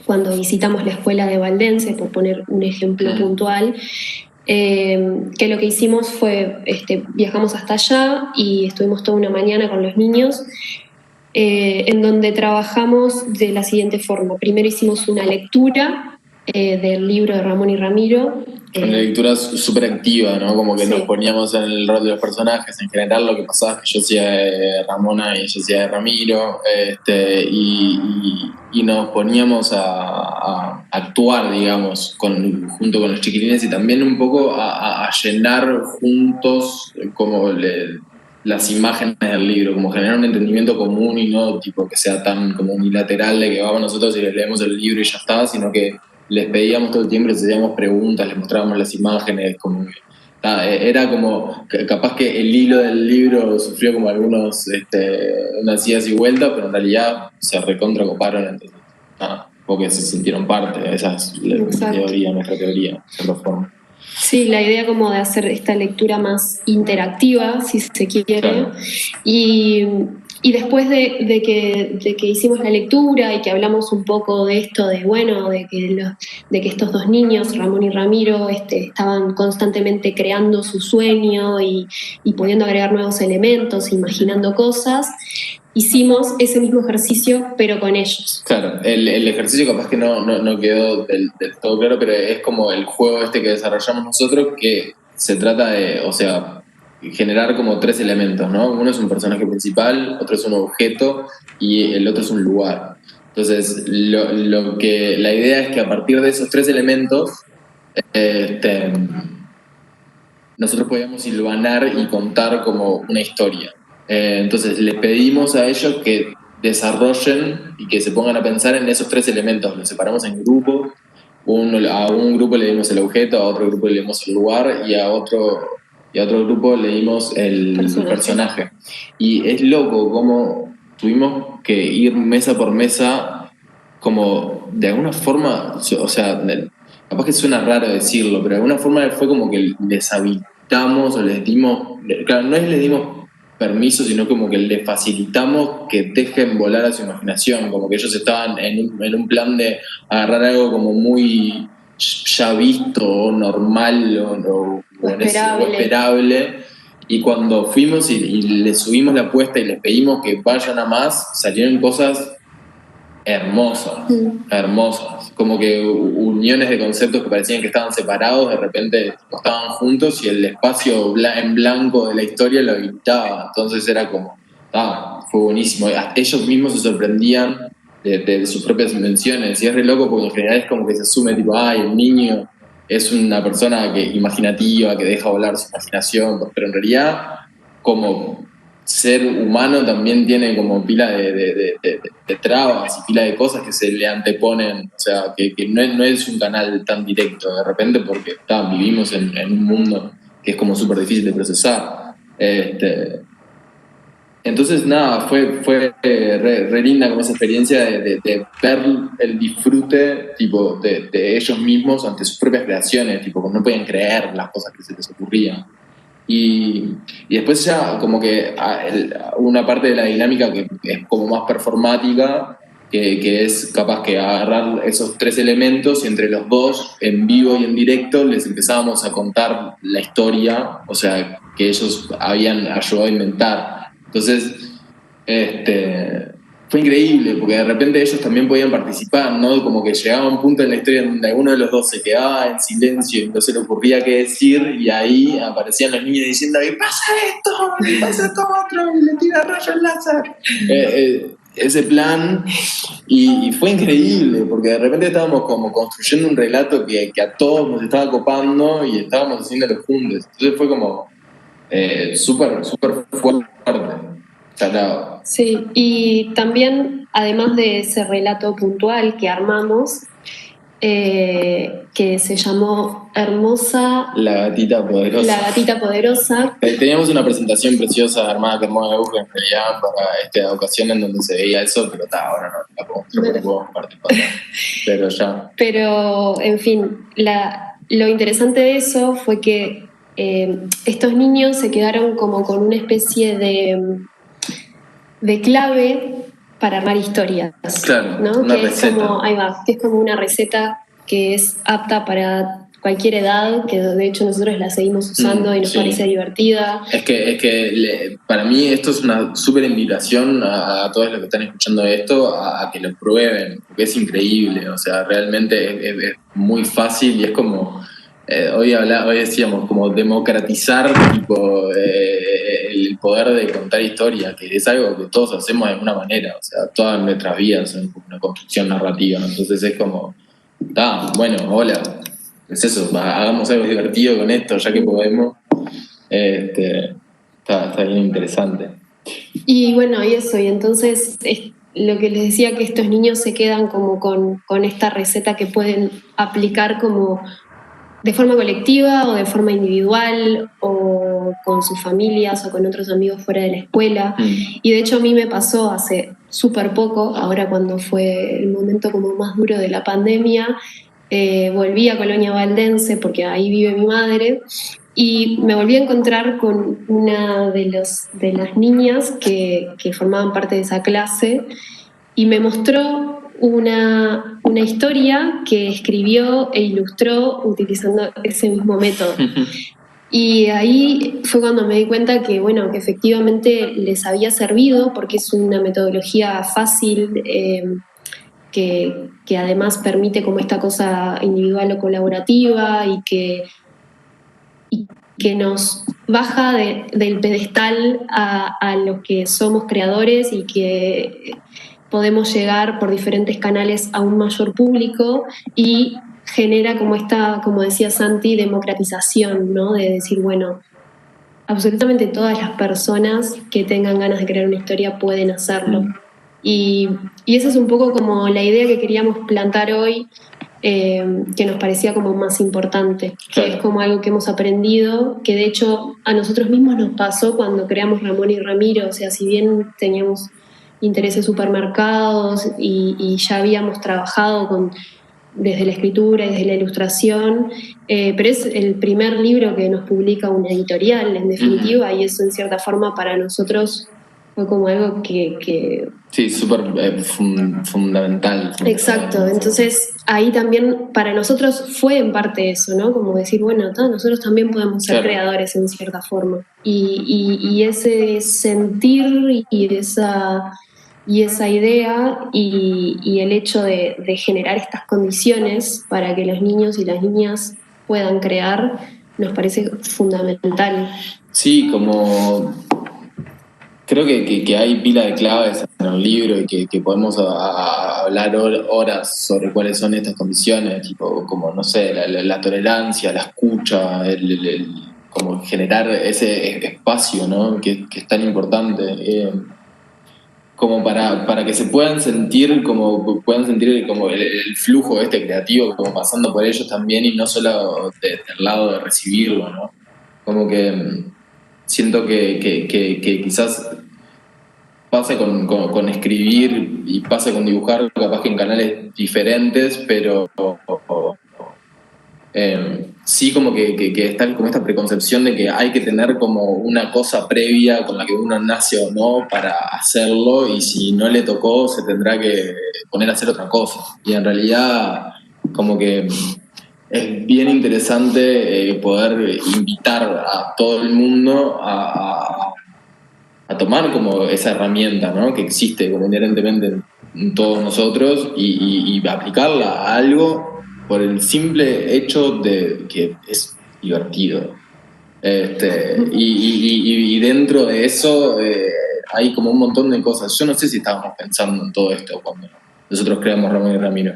cuando visitamos la escuela de Valdense, por poner un ejemplo puntual, que lo que hicimos fue, viajamos hasta allá y estuvimos toda una mañana con los niños, en donde trabajamos de la siguiente forma. Primero hicimos una lectura del libro de Ramón y Ramiro. Una lectura súper activa, ¿no? Como que nos poníamos en el rol de los personajes. En general lo que pasaba es que yo hacía de Ramona y ella hacía de Ramiro, y nos poníamos a actuar, digamos, junto con los chiquilines y también un poco a llenar juntos como las imágenes del libro, como generar un entendimiento común y no tipo que sea tan como unilateral de que vamos nosotros y les leemos el libro y ya está, sino que les pedíamos todo el tiempo, les hacíamos preguntas, les mostrábamos las imágenes, como que, era como, capaz que el hilo del libro sufrió como algunos, unas idas y vueltas, pero en realidad se recontra coparon, entonces, porque se sintieron parte, esa es nuestra teoría, de otra forma. Sí, la idea como de hacer esta lectura más interactiva, si se quiere, claro. Y después de que hicimos la lectura y que hablamos un poco de esto, de que estos dos niños, Ramón y Ramiro, estaban constantemente creando su sueño y pudiendo agregar nuevos elementos, imaginando cosas, hicimos ese mismo ejercicio, pero con ellos. Claro, el ejercicio capaz que no quedó del todo claro, pero es como el juego que desarrollamos nosotros, que se trata de, o sea, generar como 3 elementos, ¿no? Uno es un personaje principal, otro es un objeto y el otro es un lugar. Entonces, la idea es que a partir de esos 3 elementos, nosotros podíamos hilvanar y contar como una historia. Entonces, les pedimos a ellos que desarrollen y que se pongan a pensar en esos 3 elementos. Los separamos en grupos. A un grupo le dimos el objeto, a otro grupo le dimos el lugar y a otro grupo le dimos el personaje. Y es loco cómo tuvimos que ir mesa por mesa, como de alguna forma, o sea, capaz que suena raro decirlo, pero de alguna forma fue como que les habilitamos o les dimos, claro, no es les dimos permiso, sino como que les facilitamos que dejen volar a su imaginación, como que ellos estaban en un plan de agarrar algo como muy ya visto o normal o esperable, y cuando fuimos y les subimos la apuesta y les pedimos que vayan a más, salieron cosas hermosas, como que uniones de conceptos que parecían que estaban separados, de repente estaban juntos y el espacio en blanco de la historia lo habitaba, entonces era como, fue buenísimo, ellos mismos se sorprendían de sus propias invenciones, y es re loco porque en general es como que se asume tipo, el niño es una persona imaginativa, que deja volar su imaginación, pero en realidad como ser humano también tiene como pila de trabas y pila de cosas que se le anteponen, o sea, que no es un canal tan directo de repente porque vivimos en un mundo que es como súper difícil de procesar. Entonces, nada, fue re linda como esa experiencia de ver el disfrute tipo de ellos mismos ante sus propias creaciones, tipo, como no podían creer las cosas que se les ocurrían. Y después ya como que una parte de la dinámica que es como más performática, que es capaz que agarrar esos 3 elementos y entre los 2, en vivo y en directo, les empezábamos a contar la historia, o sea, que ellos habían ayudado a inventar. Entonces, fue increíble, porque de repente ellos también podían participar, ¿no? Como que llegaba un punto en la historia donde alguno de los 2 se quedaba en silencio y no se le ocurría qué decir, y ahí aparecían los niños diciendo, ¡y pasa esto! ¡y pasa esto otro! ¡y le tira rayos láser! Ese plan, y fue increíble, porque de repente estábamos como construyendo un relato que a todos nos estaba copando y estábamos haciéndolo juntos. Entonces fue como súper fuerte. Salado. Sí, y también, además de ese relato puntual que armamos, que se llamó Hermosa... La gatita poderosa. La gatita poderosa. Teníamos una presentación preciosa armada con Moda Euge en realidad para esta ocasión en donde se veía eso, pero ahora no la podemos participar. Pero ya. Pero, en fin, lo interesante de eso fue que estos niños se quedaron como con una especie de clave para armar historias. Claro, ¿no? Una que receta. Es como, ahí va, que es como una receta que es apta para cualquier edad, que de hecho nosotros la seguimos usando y nos parece divertida. Es que para mí esto es una súper invitación a todos los que están escuchando esto a que lo prueben, porque es increíble, o sea, realmente es muy fácil y es como... Hoy decíamos como democratizar tipo, el poder de contar historias, que es algo que todos hacemos de alguna manera, o sea, todas nuestras vidas son como una construcción narrativa, entonces es como, bueno, hola, es eso, hagamos algo divertido con esto, ya que podemos, está bien interesante. Y bueno, y eso, y entonces lo que les decía, que estos niños se quedan como con esta receta que pueden aplicar como de forma colectiva o de forma individual o con sus familias o con otros amigos fuera de la escuela. Y de hecho a mí me pasó hace súper poco, ahora cuando fue el momento como más duro de la pandemia, volví a Colonia Valdense porque ahí vive mi madre y me volví a encontrar con una de las niñas que formaban parte de esa clase y me mostró una historia que escribió e ilustró utilizando ese mismo método. Y ahí fue cuando me di cuenta que, bueno, que efectivamente les había servido porque es una metodología fácil que además permite como esta cosa individual o colaborativa y que nos baja del pedestal a los que somos creadores y que podemos llegar por diferentes canales a un mayor público y genera como esta, como decía Santi, democratización, ¿no? De decir, bueno, absolutamente todas las personas que tengan ganas de crear una historia pueden hacerlo. Y esa es un poco como la idea que queríamos plantar hoy, que nos parecía como más importante, que es como algo que hemos aprendido, que de hecho a nosotros mismos nos pasó cuando creamos Ramón y Ramiro. O sea, si bien teníamos intereses en supermercados y ya habíamos trabajado desde la escritura y desde la ilustración, pero es el primer libro que nos publica una editorial, en definitiva, y eso en cierta forma para nosotros fue como algo que sí, súper fundamental. Exacto, entonces ahí también para nosotros fue en parte eso, ¿no? Como decir, bueno, nosotros también podemos ser creadores en cierta forma. Y ese sentir y esa idea y el hecho de generar estas condiciones para que los niños y las niñas puedan crear nos parece fundamental. Sí, como creo que hay pila de claves en el libro y que podemos hablar horas sobre cuáles son estas condiciones, tipo, como, no sé, la tolerancia, la escucha, como generar ese espacio, ¿no? que es tan importante. Como para que se puedan sentir como el flujo creativo como pasando por ellos también, y no solo del lado de recibirlo, ¿no? Como que siento que quizás pase con escribir y pase con dibujar, capaz que en canales diferentes, pero sí como que está como esta preconcepción de que hay que tener como una cosa previa con la que uno nace o no para hacerlo, y si no le tocó se tendrá que poner a hacer otra cosa. Y en realidad como que es bien interesante poder invitar a todo el mundo a tomar como esa herramienta, ¿no? que existe como inherentemente en todos nosotros y aplicarla a algo por el simple hecho de que es divertido. Y dentro de eso hay como un montón de cosas. Yo no sé si estábamos pensando en todo esto cuando nosotros creamos Ramón y Ramiro.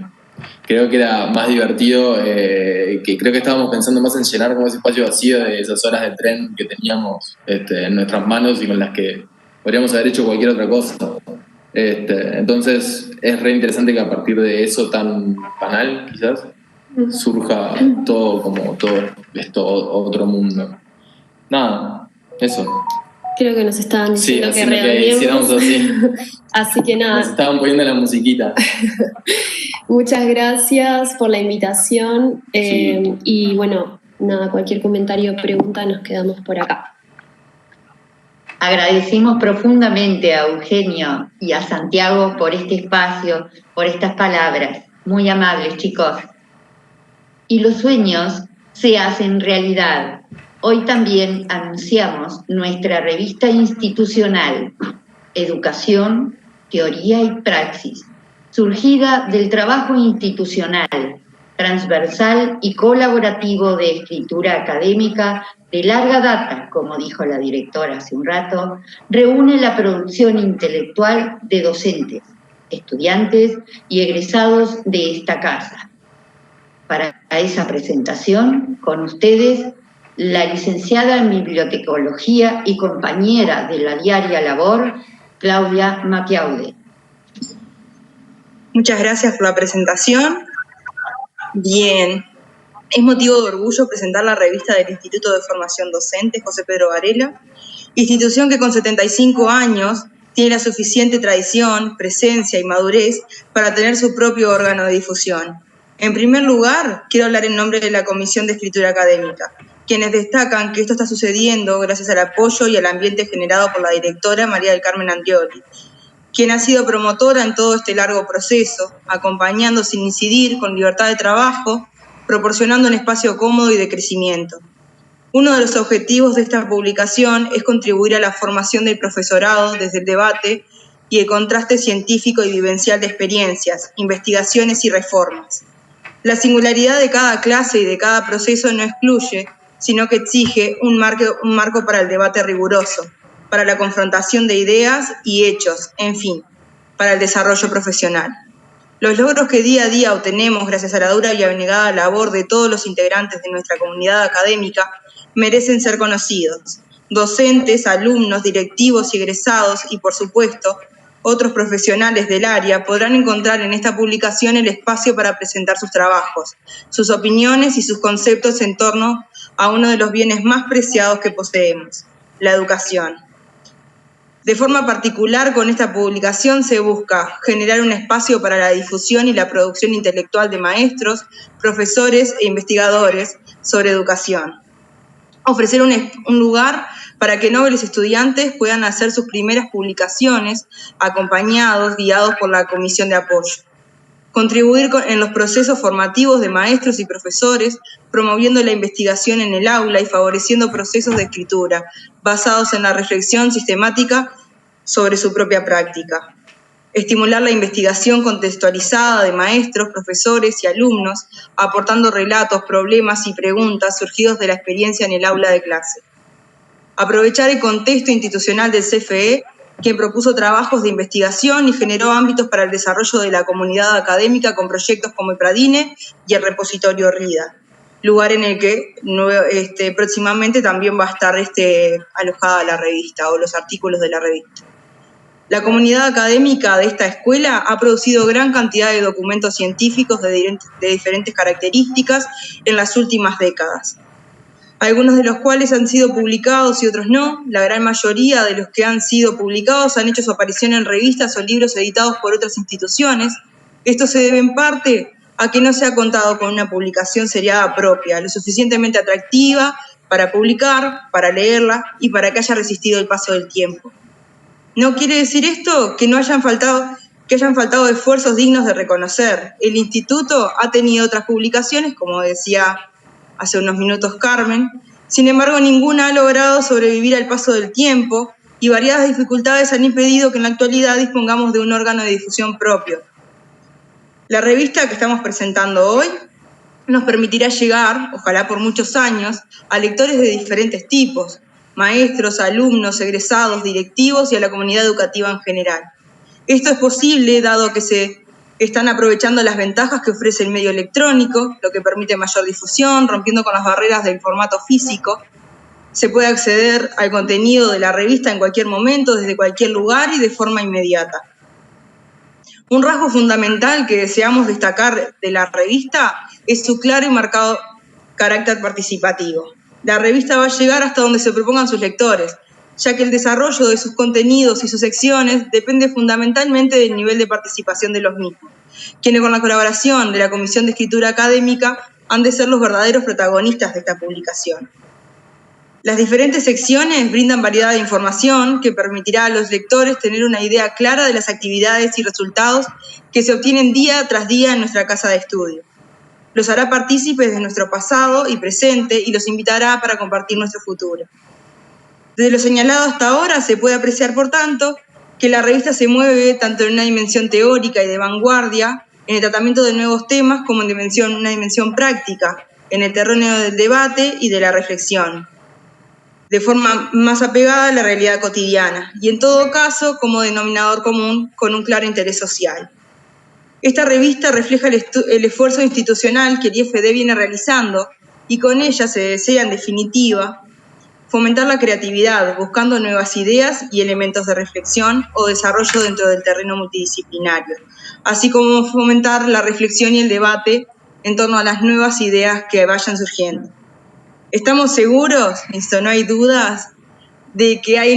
Creo que era más divertido, que creo que estábamos pensando más en llenar como ese espacio vacío de esas horas de tren que teníamos en nuestras manos y con las que podríamos haber hecho cualquier otra cosa. Entonces es re interesante que a partir de eso tan banal, quizás, surja todo esto otro mundo. Nada, eso. Creo que nos estaban diciendo sí, que reanimemos. Así. Así que nada. Nos estaban poniendo la musiquita. Muchas gracias por la invitación. Sí. Y bueno, nada, cualquier comentario o pregunta, nos quedamos por acá. Agradecemos profundamente a Eugenio y a Santiago por este espacio, por estas palabras. Muy amables, chicos. Y los sueños se hacen realidad. Hoy también anunciamos nuestra revista institucional, Educación, Teoría y Praxis, surgida del trabajo institucional, transversal y colaborativo de escritura académica de larga data, como dijo la directora hace un rato, reúne la producción intelectual de docentes, estudiantes y egresados de esta casa. Para esa presentación, con ustedes, la licenciada en Bibliotecología y compañera de la diaria Labor, Claudia Maquiaude. Muchas gracias por la presentación. Bien, es motivo de orgullo presentar la revista del Instituto de Formación Docente José Pedro Varela, institución que con 75 años tiene la suficiente tradición, presencia y madurez para tener su propio órgano de difusión. En primer lugar, quiero hablar en nombre de la Comisión de Escritura Académica, quienes destacan que esto está sucediendo gracias al apoyo y al ambiente generado por la directora María del Carmen Andrioli, quien ha sido promotora en todo este largo proceso, acompañando sin incidir, con libertad de trabajo, proporcionando un espacio cómodo y de crecimiento. Uno de los objetivos de esta publicación es contribuir a la formación del profesorado desde el debate y el contraste científico y vivencial de experiencias, investigaciones y reformas. La singularidad de cada clase y de cada proceso no excluye, sino que exige un marco para el debate riguroso, para la confrontación de ideas y hechos, en fin, para el desarrollo profesional. Los logros que día a día obtenemos gracias a la dura y abnegada labor de todos los integrantes de nuestra comunidad académica merecen ser conocidos. Docentes, alumnos, directivos y egresados y, por supuesto, otros profesionales del área podrán encontrar en esta publicación el espacio para presentar sus trabajos, sus opiniones y sus conceptos en torno a uno de los bienes más preciados que poseemos, la educación. De forma particular, con esta publicación se busca generar un espacio para la difusión y la producción intelectual de maestros, profesores e investigadores sobre educación. Ofrecer un lugar para que nobles estudiantes puedan hacer sus primeras publicaciones acompañados, guiados por la Comisión de Apoyo. Contribuir en los procesos formativos de maestros y profesores, promoviendo la investigación en el aula y favoreciendo procesos de escritura basados en la reflexión sistemática sobre su propia práctica. Estimular la investigación contextualizada de maestros, profesores y alumnos, aportando relatos, problemas y preguntas surgidos de la experiencia en el aula de clase. Aprovechar el contexto institucional del CFE, quien propuso trabajos de investigación y generó ámbitos para el desarrollo de la comunidad académica con proyectos como EPRADINE y el repositorio RIDA, lugar en el que próximamente también va a estar alojada la revista o los artículos de la revista. La comunidad académica de esta escuela ha producido gran cantidad de documentos científicos de diferentes características en las últimas décadas, algunos de los cuales han sido publicados y otros no. La gran mayoría de los que han sido publicados han hecho su aparición en revistas o libros editados por otras instituciones. Esto se debe en parte a que no se ha contado con una publicación seriada propia, lo suficientemente atractiva para publicar, para leerla y para que haya resistido el paso del tiempo. No quiere decir esto que hayan faltado esfuerzos dignos de reconocer. El instituto ha tenido otras publicaciones, como decía hace unos minutos Carmen. Sin embargo, ninguna ha logrado sobrevivir al paso del tiempo y variadas dificultades han impedido que en la actualidad dispongamos de un órgano de difusión propio. La revista que estamos presentando hoy nos permitirá llegar, ojalá por muchos años, a lectores de diferentes tipos, maestros, alumnos, egresados, directivos y a la comunidad educativa en general. Esto es posible dado que se están aprovechando las ventajas que ofrece el medio electrónico, lo que permite mayor difusión, rompiendo con las barreras del formato físico. Se puede acceder al contenido de la revista en cualquier momento, desde cualquier lugar y de forma inmediata. Un rasgo fundamental que deseamos destacar de la revista es su claro y marcado carácter participativo. La revista va a llegar hasta donde se propongan sus lectores, ya que el desarrollo de sus contenidos y sus secciones depende fundamentalmente del nivel de participación de los mismos, quienes con la colaboración de la Comisión de Escritura Académica han de ser los verdaderos protagonistas de esta publicación. Las diferentes secciones brindan variedad de información que permitirá a los lectores tener una idea clara de las actividades y resultados que se obtienen día tras día en nuestra casa de estudio. Los hará partícipes de nuestro pasado y presente y los invitará para compartir nuestro futuro. Desde lo señalado hasta ahora se puede apreciar, por tanto, que la revista se mueve tanto en una dimensión teórica y de vanguardia, en el tratamiento de nuevos temas, como en una dimensión práctica, en el terreno del debate y de la reflexión, de forma más apegada a la realidad cotidiana, y en todo caso como denominador común con un claro interés social. Esta revista refleja el esfuerzo institucional que el IFD viene realizando y con ella se desea, en definitiva, fomentar la creatividad, buscando nuevas ideas y elementos de reflexión o desarrollo dentro del terreno multidisciplinario, así como fomentar la reflexión y el debate en torno a las nuevas ideas que vayan surgiendo. Estamos seguros, esto no hay dudas, de que hay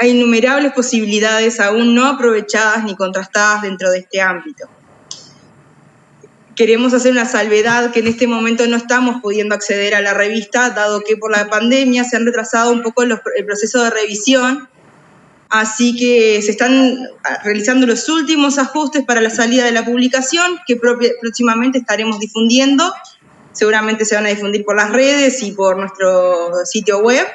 innumerables posibilidades aún no aprovechadas ni contrastadas dentro de este ámbito. Queremos hacer una salvedad que en este momento no estamos pudiendo acceder a la revista, dado que por la pandemia se han retrasado un poco el proceso de revisión, así que se están realizando los últimos ajustes para la salida de la publicación, que próximamente estaremos difundiendo. Seguramente se van a difundir por las redes y por nuestro sitio web,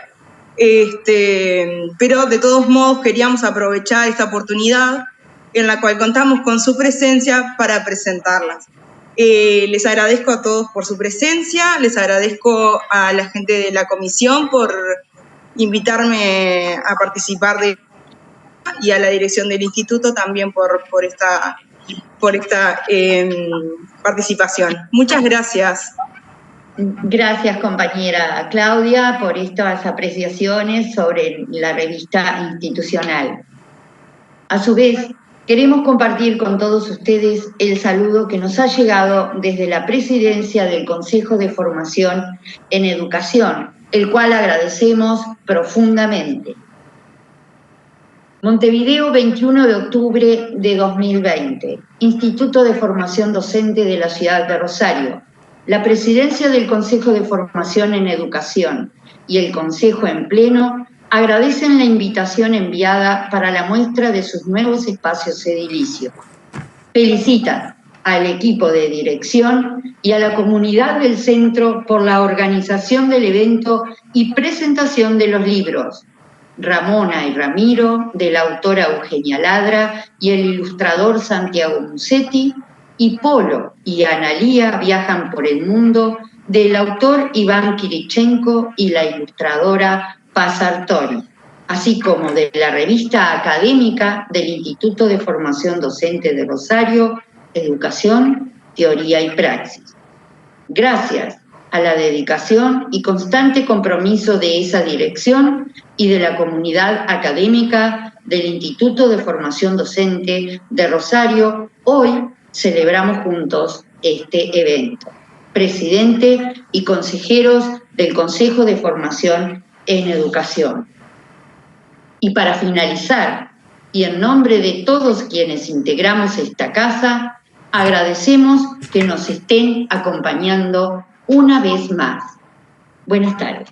pero de todos modos queríamos aprovechar esta oportunidad en la cual contamos con su presencia para presentarlas. Les agradezco a todos por su presencia, les agradezco a la gente de la comisión por invitarme a participar y a la dirección del instituto también por esta participación. Muchas gracias. Gracias, compañera Claudia, por estas apreciaciones sobre la revista institucional. A su vez, Queremos compartir con todos ustedes el saludo que nos ha llegado desde la presidencia del Consejo de Formación en Educación, el cual agradecemos profundamente. Montevideo, 21 de octubre de 2020. Instituto de Formación Docente de la Ciudad de Rosario. La presidencia del Consejo de Formación en Educación y el Consejo en pleno agradecen la invitación enviada para la muestra de sus nuevos espacios edilicios. Felicitan al equipo de dirección y a la comunidad del centro por la organización del evento y presentación de los libros Ramona y Ramiro, de la autora Eugenia Ladra y el ilustrador Santiago Musetti, y Polo y Analía viajan por el mundo, del autor Iván Kirichenko y la ilustradora Paz Artori, así como de la revista académica del Instituto de Formación Docente de Rosario, Educación, Teoría y Praxis. Gracias a la dedicación y constante compromiso de esa dirección y de la comunidad académica del Instituto de Formación Docente de Rosario, hoy celebramos juntos este evento. Presidente y consejeros del Consejo de Formación en Educación. Y para finalizar, y en nombre de todos quienes integramos esta casa, agradecemos que nos estén acompañando una vez más. Buenas tardes.